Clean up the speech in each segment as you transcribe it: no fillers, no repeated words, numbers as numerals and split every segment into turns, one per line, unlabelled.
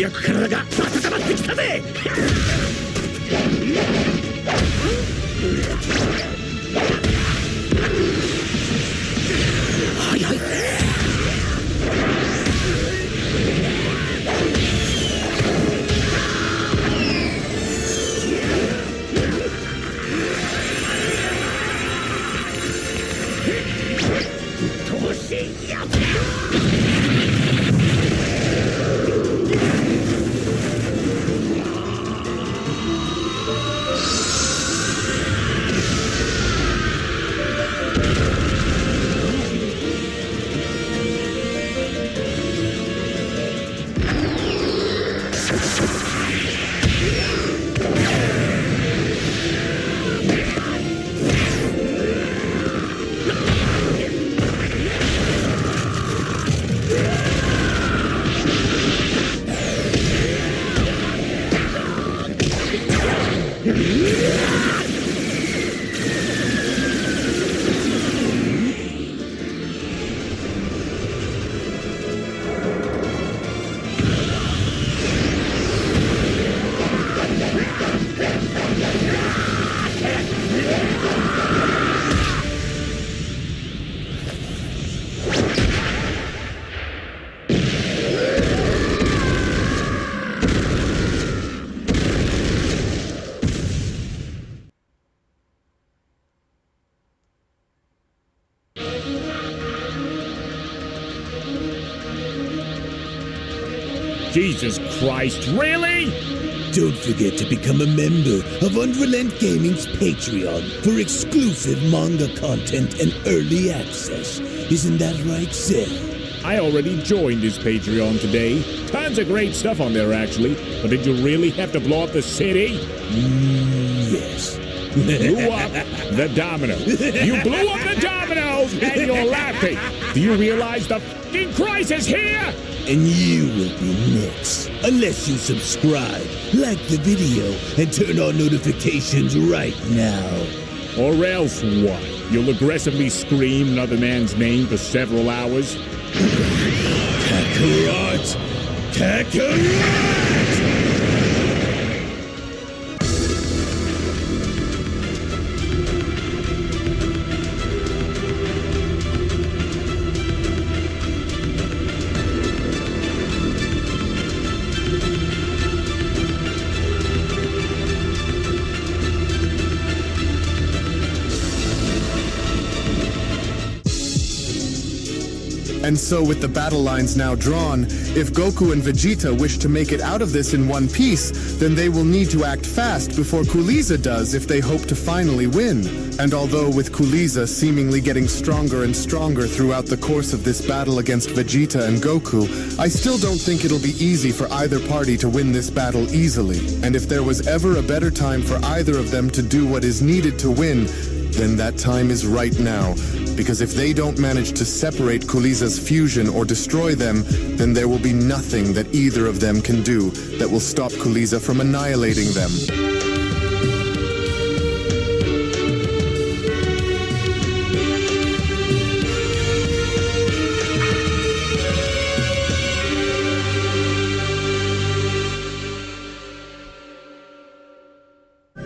逆体が温まってきたぜ。はいはい。どうしてやったJesus Christ, really?
Don't forget to become a member of Unrelent Gaming's Patreon for exclusive manga content and early access. Isn't that right, Seth?
I already joined his Patreon today. Tons of great stuff on there, actually. But did you really have to blow up the city?
Yes.
Blew up the domino. You blew up the dominoes and you're laughing. Do you realize the f***ing crisis here?
And you will be next. Unless you subscribe, like the video, and turn on notifications right now.
Or else what? You'll aggressively scream another man's name for several hours?
Kakarot! Kakarot!
And so with the battle lines now drawn, if Goku and Vegeta wish to make it out of this in one piece, then they will need to act fast before Cooliza does if they hope to finally win. And although with Cooliza seemingly getting stronger and stronger throughout the course of this battle against Vegeta and Goku, I still don't think it'll be easy for either party to win this battle easily. And if there was ever a better time for either of them to do what is needed to win, then that time is right now. Because if they don't manage to separate Cooliza's fusion or destroy them, then there will be nothing that either of them can do that will stop Cooliza from annihilating them.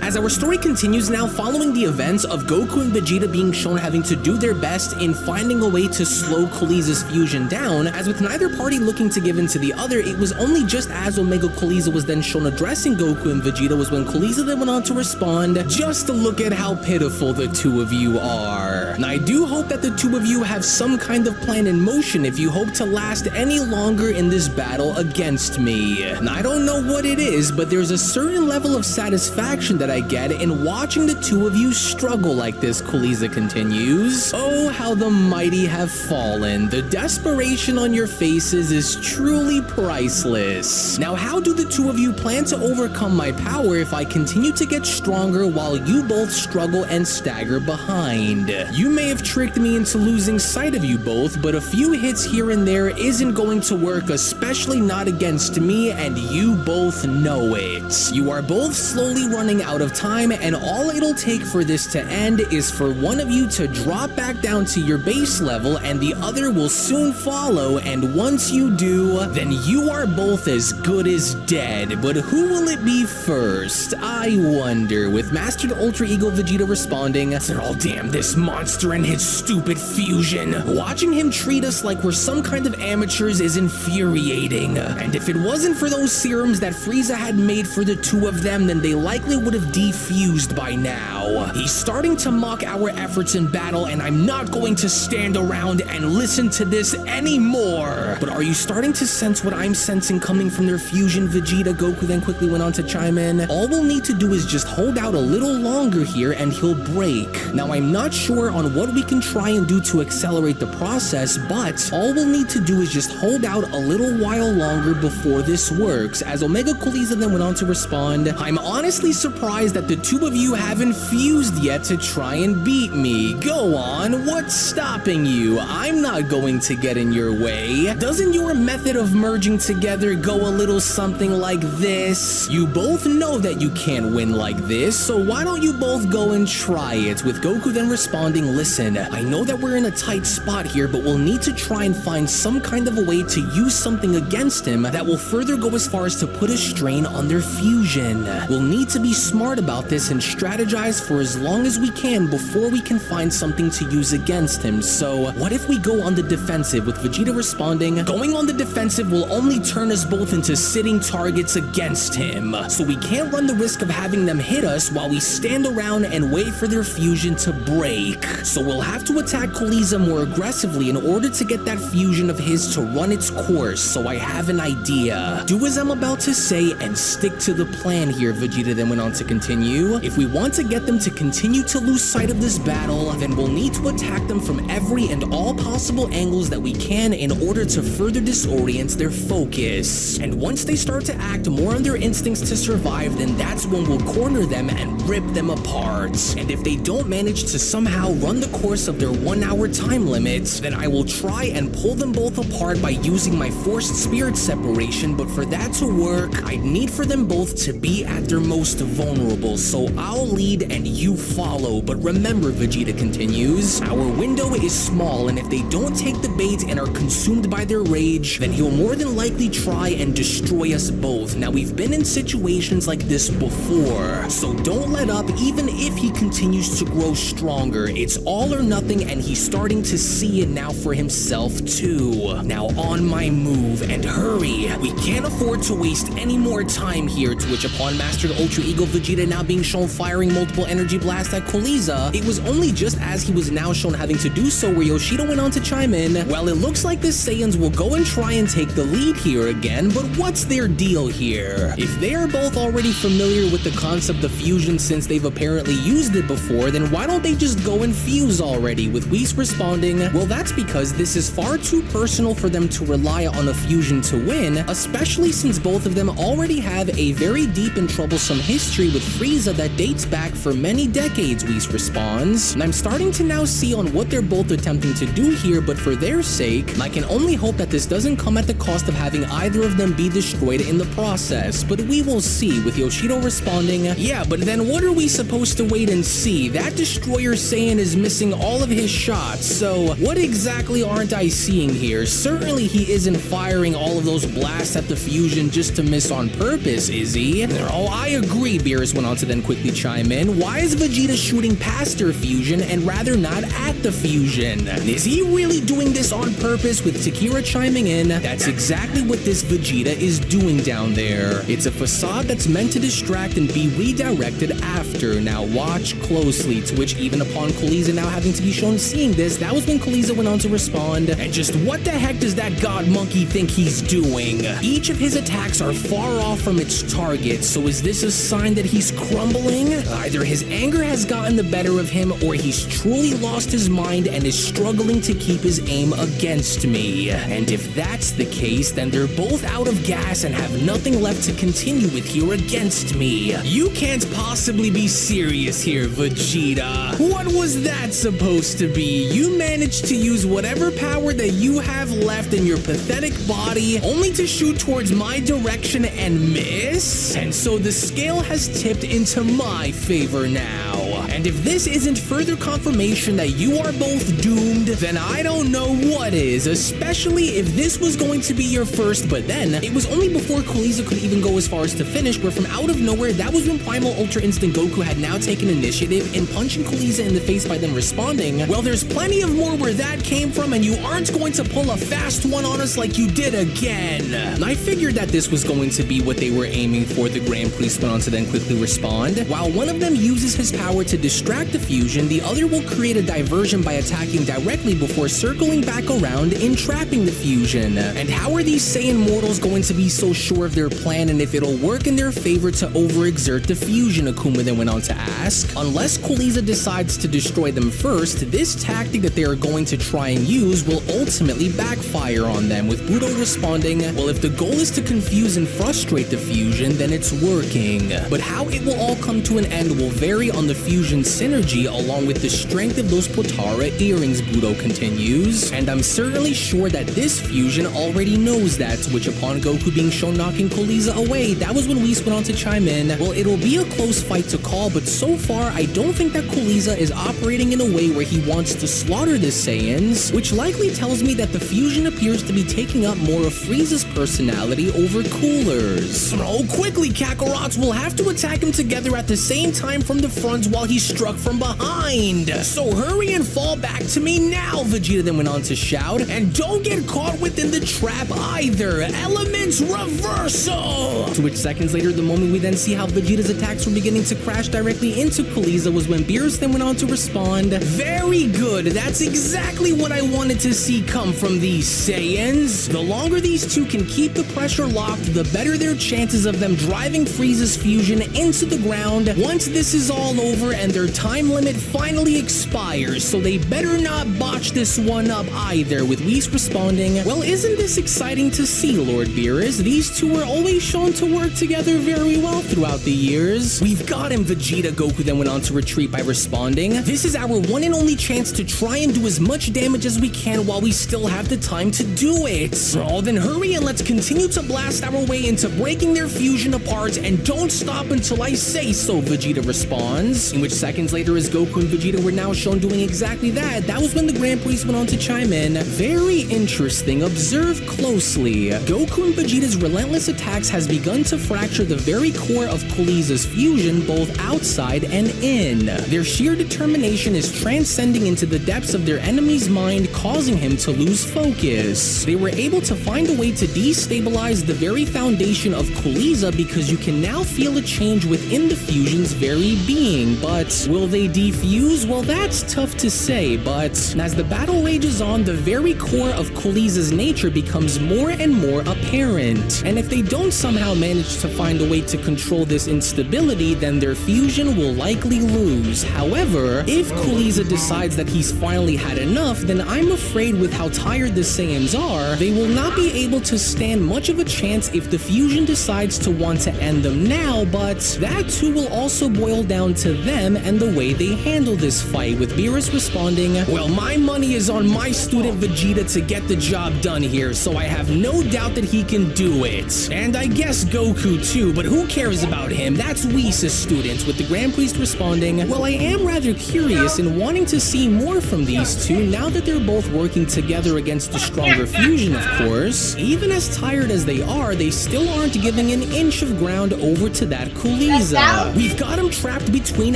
As our story continues now, following the events of Goku and Vegeta being shown having to do their best in finding a way to slow Cooliza's fusion down, as with neither party looking to give in to the other, it was only just as Omega Cooliza was then shown addressing Goku and Vegeta was when Cooliza then went on to respond, "Just look at how pitiful the two of you are." Now I do hope that the two of you have some kind of plan in motion if you hope to last any longer in this battle against me. Now I don't know what it is, but there's a certain level of satisfaction that I get in watching the two of you struggle like this. Cooliza continues. "Oh, how the mighty have fallen. The desperation on your faces is truly priceless. Now, how do the two of you plan to overcome my power if I continue to get stronger while you both struggle and stagger behind? You may have tricked me into losing sight of you both, but a few hits here and there isn't going to work, especially not against me, and you both know it. You are both slowly running out of of time, and all it'll take for this to end is for one of you to drop back down to your base level, and the other will soon follow, and once you do, then you are both as good as dead. But who will it be first? I wonder, with Mastered Ultra Ego Vegeta responding, "Oh damn, this monster and his stupid fusion. Watching him treat us like we're some kind of amateurs is infuriating. And if it wasn't for those serums that Frieza had made for the two of them, then they likely would have defused by now. He's starting to mock our efforts in battle, and I'm not going to stand around and listen to this anymore." But are you starting to sense what I'm sensing coming from their fusion, Vegeta? Goku then quickly went on to chime in. "All we'll need to do is just hold out a little longer here and he'll break. Now I'm not sure on what we can try and do to accelerate the process, but all we'll need to do is just hold out a little while longer before this works." As Omega Cooliza then went on to respond, "I'm honestly surprised that the two of you haven't fused yet to try and beat me. Go on, what's stopping you? I'm not going to get in your way. Doesn't your method of merging together go a little something like this? You both know that you can't win like this, so why don't you both go and try it?" With Goku then responding, "Listen, I know that we're in a tight spot here, but we'll need to try and find some kind of a way to use something against him that will further go as far as to put a strain on their fusion. We'll need to be smart about this and strategize for as long as we can before we can find something to use against him. So what if we go on the defensive?" With Vegeta responding, "Going on the defensive will only turn us both into sitting targets against him, so we can't run the risk of having them hit us while we stand around and wait for their fusion to break. So we'll have to attack Cooliza more aggressively in order to get that fusion of his to run its course, so I have an idea. Do as I'm about to say and stick to the plan here." Vegeta then went on to continue, "If we want to get them to continue to lose sight of this battle, then we'll need to attack them from every and all possible angles that we can in order to further disorient their focus. And once they start to act more on their instincts to survive, then that's when we'll corner them and rip them apart. And if they don't manage to somehow run the course of their 1 hour time limit, then I will try and pull them both apart by using my forced spirit separation, but for that to work, I'd need for them both to be at their most vulnerable, so I'll lead and you follow. But remember," Vegeta continues, "our window is small, and if they don't take the bait and are consumed by their rage, then he'll more than likely try and destroy us both. Now we've been in situations like this before, so don't let up even if he continues to grow stronger. It's all or nothing, and he's starting to see it now for himself too. Now on my move, and hurry. We can't afford to waste any more time here." To which, upon Mastered Ultra Ego Vegeta now being shown firing multiple energy blasts at Cooliza, it was only just as he was now shown having to do so where Yoshida went on to chime in, "Well, it looks like the Saiyans will go and try and take the lead here again, but what's their deal here? If they are both already familiar with the concept of fusion since they've apparently used it before, then why don't they just go and fuse already?" With Whis responding, "Well, that's because this is far too personal for them to rely on a fusion to win, especially since both of them already have a very deep and troublesome history with Frieza that dates back for many decades," Whis responds. "And I'm starting to now see on what they're both attempting to do here, but for their sake, I can only hope that this doesn't come at the cost of having either of them be destroyed in the process, but we will see." With Yoshida responding, "Yeah, but then what are we supposed to wait and see? That Destroyer Saiyan is missing all of his shots, so what exactly aren't I seeing here? Certainly he isn't firing all of those blasts at the fusion just to miss on purpose, is he?" "Oh, I agree," Beerus went on to then quickly chime in. "Why is Vegeta shooting past their fusion and rather not at the fusion? Is he really doing this on purpose?" With Takira chiming in, "That's exactly what this Vegeta is doing down there. It's a facade that's meant to distract and be redirected after. Now watch closely." To which, even upon Cooliza now having to be shown seeing this, that was when Cooliza went on to respond, "And just what the heck does that god monkey think he's doing? Each of his attacks are far off from its target, so is this a sign that he's crumbling? Either his anger has gotten the better of him, or he's truly lost his mind and is struggling to keep his aim against me. And if that's the case, then they're both out of gas and have nothing left to continue with here against me. You can't possibly be serious here, Vegeta. What was that supposed to be? You managed to use whatever power that you have left in your pathetic body only to shoot towards my direction and miss? And so the scale has tipped flipped into my favor now. And if this isn't further confirmation that you are both doomed, then I don't know what is, especially if this was going to be your first, but then it was only before Cooliza could even go as far as to finish, where from out of nowhere, that was when Primal Ultra Instinct Goku had now taken initiative in punching Cooliza in the face by then responding. Well, there's plenty of more where that came from, and you aren't going to pull a fast one on us like you did again. I figured that this was going to be what they were aiming for. The Grand Priest went on to then quickly respond. While one of them uses his power to distract the fusion, the other will create a diversion by attacking directly before circling back around, entrapping the fusion. And how are these Saiyan mortals going to be so sure of their plan and if it'll work in their favor to overexert the fusion, Akuma then went on to ask. Unless Cooliza decides to destroy them first, this tactic that they are going to try and use will ultimately backfire on them, with Budo responding, well, if the goal is to confuse and frustrate the fusion, then it's working. But how it will all come to an end will vary on the fusion synergy along with the strength of those Potara earrings, Budo continues. And I'm certainly sure that this fusion already knows that, to which upon Goku being shown knocking Cooliza away, that was when Whis went on to chime in. Well, it'll be a close fight to call, but so far I don't think that Cooliza is operating in a way where he wants to slaughter the Saiyans, which likely tells me that the fusion appears to be taking up more of Frieza's personality over Cooler's. Oh, quickly, Kakarot! We'll have to attack him together at the same time from the front while he's struck from behind. So hurry and fall back to me now, Vegeta then went on to shout. And don't get caught within the trap either. Elements reversal! To which seconds later, the moment we then see how Vegeta's attacks were beginning to crash directly into Cooliza was when Beerus then went on to respond. Very good. That's exactly what I wanted to see come from these Saiyans. The longer these two can keep the pressure locked, the better their chances of them driving Frieza's fusion into the ground once this is all over and their time limit finally expires, so they better not botch this one up either, with Whis responding, well, isn't this exciting to see, Lord Beerus? These two were always shown to work together very well throughout the years. We've got him, Vegeta. Goku then went on to retreat by responding, this is our one and only chance to try and do as much damage as we can while we still have the time to do it. Oh, then hurry and let's continue to blast our way into breaking their fusion apart, and don't stop until I say so, Vegeta responds. In which seconds later, as Goku and Vegeta were now shown doing exactly that, that was when the Grand Priest went on to chime in. Very interesting. Observe closely. Goku and Vegeta's relentless attacks has begun to fracture the very core of Cooliza's fusion, both outside and in. Their sheer determination is transcending into the depths of their enemy's mind, causing him to lose focus. They were able to find a way to destabilize the very foundation of Cooliza because you can now feel a change within the fusion's very being, but will they defuse? Well, that's tough to say, but as the battle rages on, the very core of Cooliza's nature becomes more and more apparent, and if they don't somehow manage to find a way to control this instability, then their fusion will likely lose. However, if Cooliza decides that he's finally had enough, then I'm afraid with how tired the Saiyans are, they will not be able to stand much of a chance if the fusion decides to want to end them now, but that too will also boil down to them and the way they handle this fight, with Beerus responding, well, my money is on my student Vegeta to get the job done here, so I have no doubt that he can do it. And I guess Goku too, but who cares about him? That's Whis' student, with the Grand Priest responding, well, I am rather curious in wanting to see more from these two now that they're both working together against the stronger fusion, of course. Even as tired as they are, they still aren't giving an inch of ground over to that Cooliza. We've got him trapped between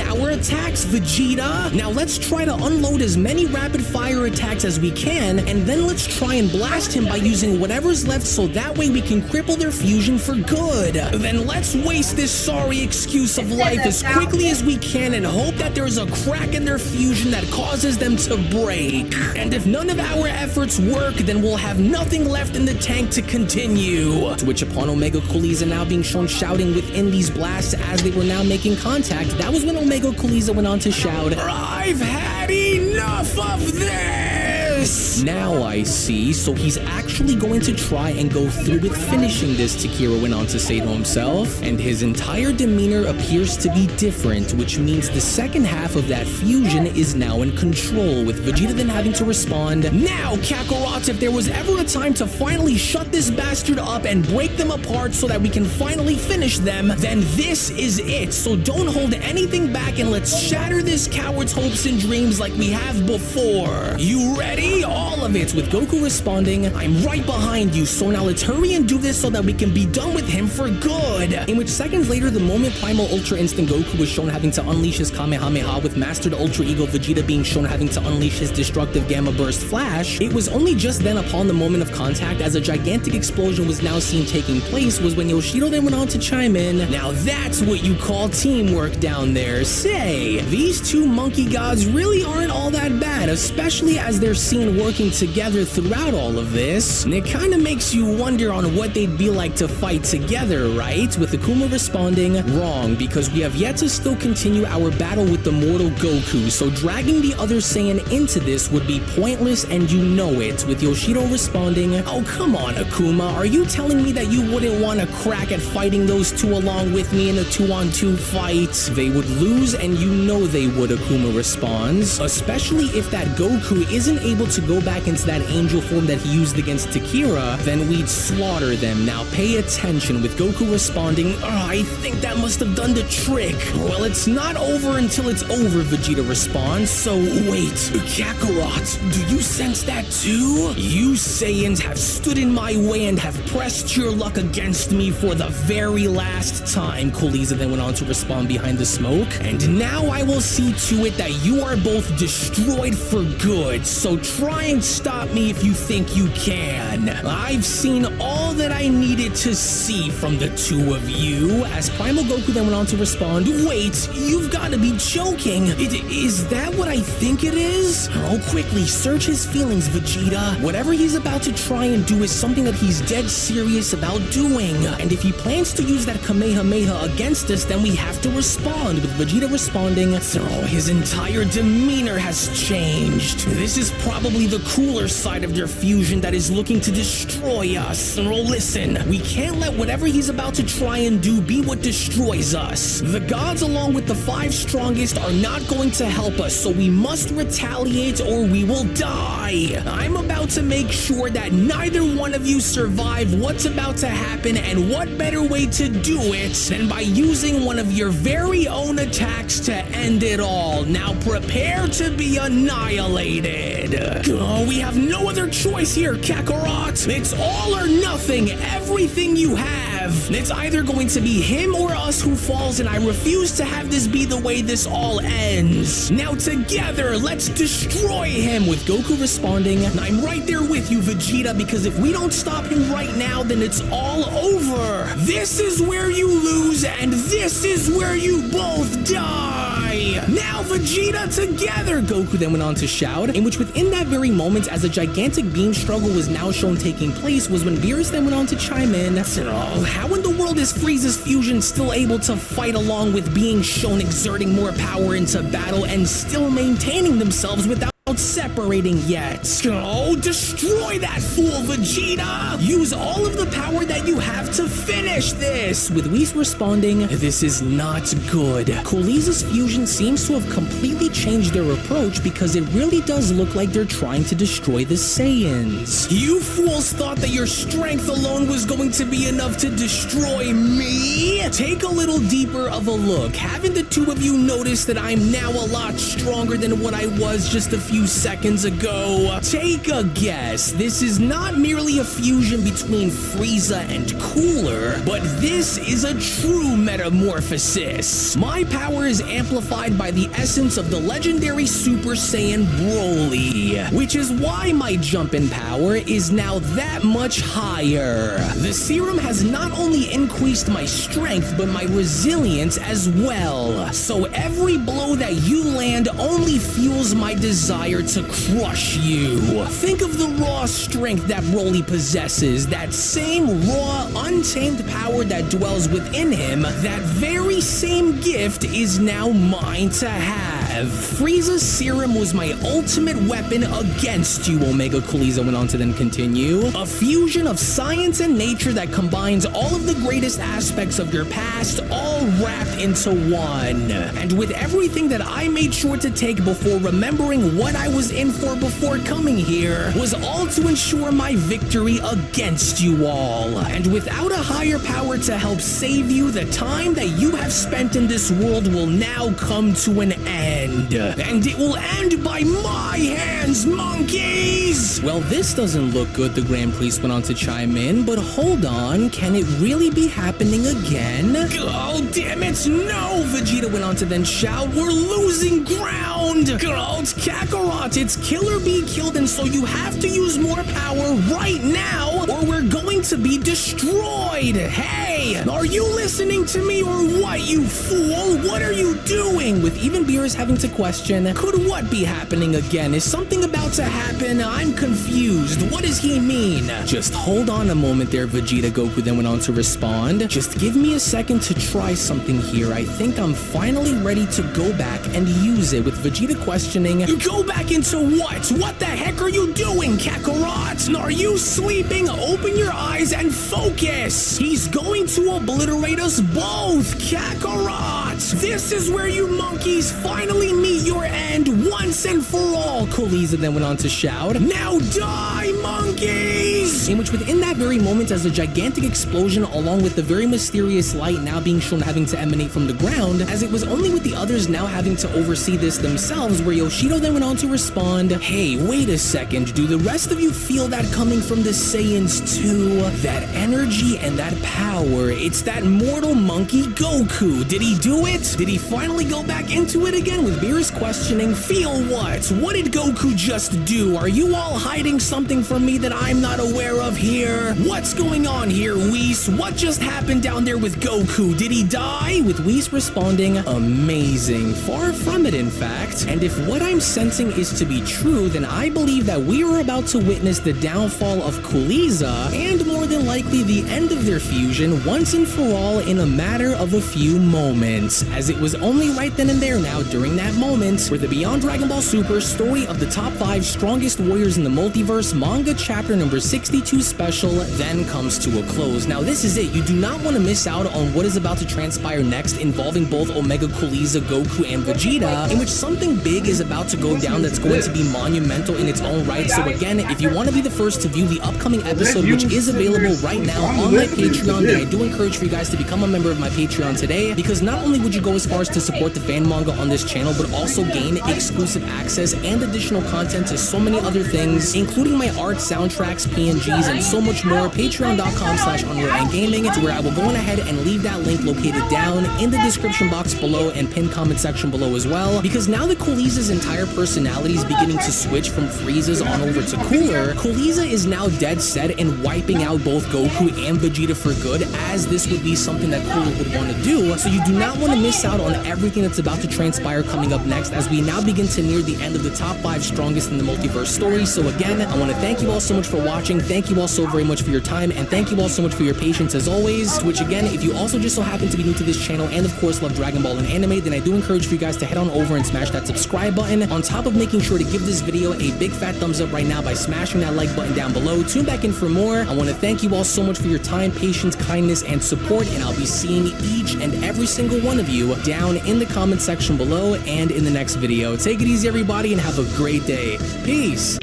our attacks, Vegeta. Now let's try to unload as many rapid fire attacks as we can, and then let's try and blast him by using whatever's left so that way we can cripple their fusion for good. Then let's waste this sorry excuse of life as quickly as we can and hope that there's a crack in their fusion that causes them to break. And if none of our efforts work, then we'll have nothing left in the tank to continue. To which upon Omega Cooliza now being shown shouting within these blasts as they were now making contact, that was when Omega Cooliza went on to shout, I've had enough of this! this! Now I see, so he's actually going to try and go through with finishing this, Takira went on to say to himself, and his entire demeanor appears to be different, which means the second half of that fusion is now in control, with Vegeta then having to respond, now Kakarot, if there was ever a time to finally shut this bastard up and break them apart so that we can finally finish them, then this is it. So don't hold anything back and let's shatter this coward's hopes and dreams like we have before. You ready? All of it, with Goku responding, I'm right behind you, so now let's hurry and do this so that we can be done with him for good. In which seconds later, the moment Primal Ultra Instinct Goku was shown having to unleash his Kamehameha, with Mastered Ultra Ego Vegeta being shown having to unleash his Destructive Gamma Burst Flash, it was only just then upon the moment of contact as a gigantic explosion was now seen taking place was when Yoshido then went on to chime in, now that's what you call teamwork down there. Say, these two monkey gods really aren't all that bad, especially as they're seen working together throughout all of this. And it kinda makes you wonder on what they'd be like to fight together, right? With Akuma responding, wrong, because we have yet to still continue our battle with the mortal Goku, so dragging the other Saiyan into this would be pointless and you know it, with Yoshido responding, oh come on Akuma, are you telling me that you wouldn't want to crack at fighting those two along with me in a 2-on-2 fight? They would lose and you know they would, Akuma responds, especially if that Goku isn't able to go back into that angel form that he used against Takira, then we'd slaughter them. Now pay attention, with Goku responding, I think that must have done the trick. Well, it's not over until it's over, Vegeta responds, so wait, Kakarot, do you sense that too? You Saiyans have stood in my way and have pressed your luck against me for the very last time, cooliza then went on to respond behind the smoke, and now I will see to it that you are both destroyed for good, so try and stop me if you think you can. I've seen all that I needed to see from the two of you, as Primal Goku then went on to respond, wait, you've got to be joking. Is that what I think it is? Oh, quickly, search his feelings, Vegeta. Whatever he's about to try and do is something that he's dead serious about doing, and if he plans to use that Kamehameha against us, then we have to respond, with Vegeta responding, oh, his entire demeanor has changed. This is probably the cooler side of their fusion that is looking to destroy us. Oh, listen, we can't let whatever he's about to try and do be what destroys us. The gods, along with the 5 strongest, are not going to help us, so we must retaliate or we will die. I'm about to make sure that neither one of you survive what's about to happen, and what better way to do it than by using one of your very own attacks to end it all. Now prepare to be annihilated. Oh, we have no other choice here, Kakarot. It's all or nothing, everything you have. It's either going to be him or us who falls, and I refuse to have this be the way this all ends. Now together, let's destroy him, with Goku responding, I'm right there with you, Vegeta, because if we don't stop him right now, then it's all over. This is where you lose, and this is where you both die. Now Vegeta, together, Goku then went on to shout, in which within that very moment, as a gigantic beam struggle was now shown taking place, was when Beerus then went on to chime in, oh, how in the world is Frieza's fusion still able to fight along with being shown exerting more power into battle and still maintaining themselves without separating yet? Oh, destroy that fool, Vegeta! Use all of the power that you have to finish this! With Whis responding, this is not good. Cooliza's fusion seems to have completely changed their approach, because it really does look like they're trying to destroy the Saiyans. You fools thought that your strength alone was going to be enough to destroy me? Take a little deeper of a look. Haven't the two of you noticed that I'm now a lot stronger than what I was just a few seconds ago? Take a guess. This is not merely a fusion between Frieza and Cooler, but this is a true metamorphosis. My power is amplified by the essence of the legendary Super Saiyan Broly, which is why my jump in power is now that much higher. The serum has not only increased my strength, but my resilience as well. So every blow that you land only fuels my desire to crush you. Think of the raw strength that Broly possesses, that same raw, untamed power that dwells within him. That very same gift is now mine to have. have. Frieza's serum was my ultimate weapon against you, Omega Cooliza went on to then continue. A fusion of science and nature that combines all of the greatest aspects of your past, all wrapped into one. And with everything that I made sure to take before remembering what I was in for before coming here, was all to ensure my victory against you all. And without a higher power to help save you, the time that you have spent in this world will now come to an end. And it will end by my hands, monkeys! Well, this doesn't look good, the Grand Priest went on to chime in, but hold on, can it really be happening again? Oh, damn it, no! Vegeta went on to then shout, we're losing ground! Oh, it's Kakarot, it's Killer Bee killed, and so you have to use more power right now, or we're going to be destroyed! Hey, are you listening to me or what, you fool? What are you doing? With even Beerus having to question, could what be happening again? Is something about to happen? I'm confused. What does he mean? Just hold on a moment there, Vegeta. Goku then went on to respond. Just give me a second to try something here. I think I'm finally ready to go back and use it. With Vegeta questioning, go back into what? What the heck are you doing, Kakarot? Are you sleeping? Open your eyes and focus. He's going to obliterate us both, Kakarot. This is where you monkeys finally meet your end once and for all, Cooliza then went on to shout. Now die, monkeys! In which within that very moment, as a gigantic explosion along with the very mysterious light now being shown having to emanate from the ground, as it was only with the others now having to oversee this themselves, where Yoshido then went on to respond, hey, wait a second, do the rest of you feel that coming from the Saiyans too? That energy and that power, it's that mortal monkey Goku. Did he do it? Did he finally go back into it again? With Beerus questioning, feel what? What did Goku just do? Are you all hiding something from me that I'm not aware of here? What's going on here, Whis? What just happened down there with Goku? Did he die? With Whis responding, amazing. Far from it, in fact. And if what I'm sensing is to be true, then I believe that we are about to witness the downfall of Cooliza, and more than likely the end of their fusion once and for all in a matter of a few moments. As it was only right then and there now during that moment where the Beyond Dragon Ball Super story of the top 5 strongest warriors in the multiverse manga chapter number 62 special then comes to a close. Now this is it. You do not want to miss out on what is about to transpire next involving both Omega Cooliza, Goku, and Vegeta, in which something big is about to go down that's going to be monumental in its own right. So again, if you want to be the first to view the upcoming episode, which is available right now on my Patreon, then I do encourage for you guys to become a member of my Patreon today, because not only would you go as far as to support the fan manga on this channel, but also gain exclusive access and additional content to so many other things, including my art, soundtracks, PNGs, and so much more. Patreon.com/UnrealEndGaming, to where I will go on ahead and leave that link located down in the description box below and pinned comment section below as well, because now that Cooliza's entire personality is beginning to switch from Frieza's on over to Cooler, Cooliza is now dead set in wiping out both Goku and Vegeta for good, as this would be something that Cooler would want to do. So you do not want to miss out on everything that's about to transpire coming up next, as we now begin to near the end of the top 5 strongest in the multiverse story. So again, I want to thank you all so much for watching. Thank you all so very much for your time, and thank you all so much for your patience as always. To which again, if you also just so happen to be new to this channel and of course love Dragon Ball and anime, then I do encourage for you guys to head on over and smash that subscribe button, on top of making sure to give this video a big fat thumbs up right now by smashing that like button down below. Tune back in for more. I want to thank you all so much for your time, patience, kindness, and support, and I'll be seeing each and every single one of you down in the comment section below and in the next video. Take it easy, everybody, and have a great day. Peace.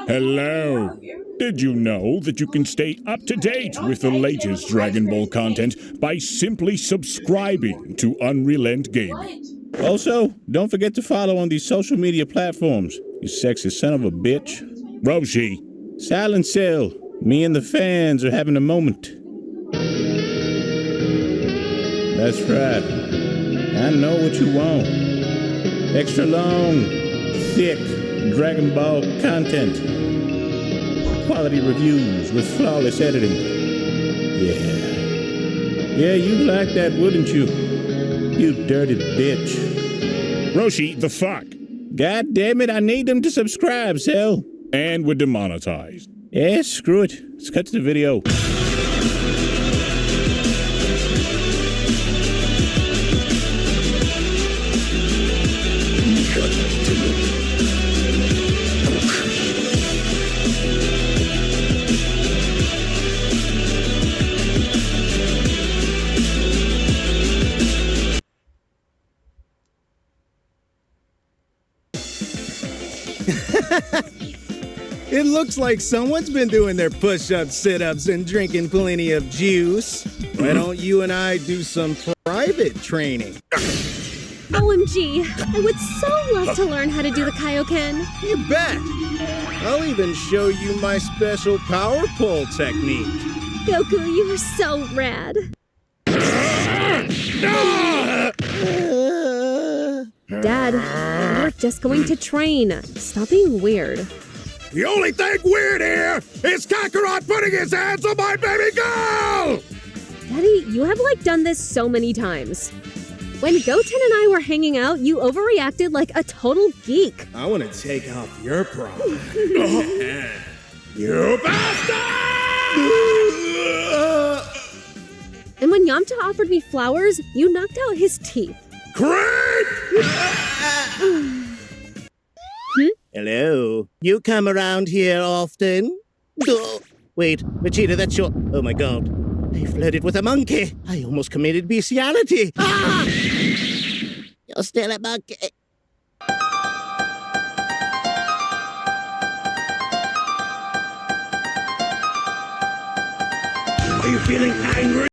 Hello. Did you know that you can stay up to date with the latest Dragon Ball content by simply subscribing to Unrelent Gaming?
Also, don't forget to follow on these social media platforms, you sexy son of a bitch.
Roshi.
Silent Cell, me and the fans are having a moment. That's right. I know what you want. Extra long, thick Dragon Ball content. Quality reviews with flawless editing. Yeah, you'd like that, wouldn't you? You dirty bitch.
Roshi, the fuck?
God damn it, I need them to subscribe, Cell.
And we're demonetized.
Yeah, screw it. Let's cut to the video.
It looks like someone's been doing their push-ups, sit-ups, and drinking plenty of juice. Why don't you and I do some private training?
OMG, I would so love to learn how to do the Kaioken.
You bet! I'll even show you my special power pole technique.
Goku, you are so rad. Dad, we're just going to train. Stop being weird.
The only thing weird here is Kakarot putting his hands on my baby girl!
Daddy, you have done this so many times. When Goten and I were hanging out, you overreacted like a total geek.
I want to take off your pride.
You bastard!
And when Yamcha offered me flowers, you knocked out his teeth.
Creep!
Hello. You come around here often? Oh, wait, Vegeta, that's your... Oh my god. I flirted with a monkey. I almost committed bestiality. Ah! You're still a monkey.
Are you feeling angry?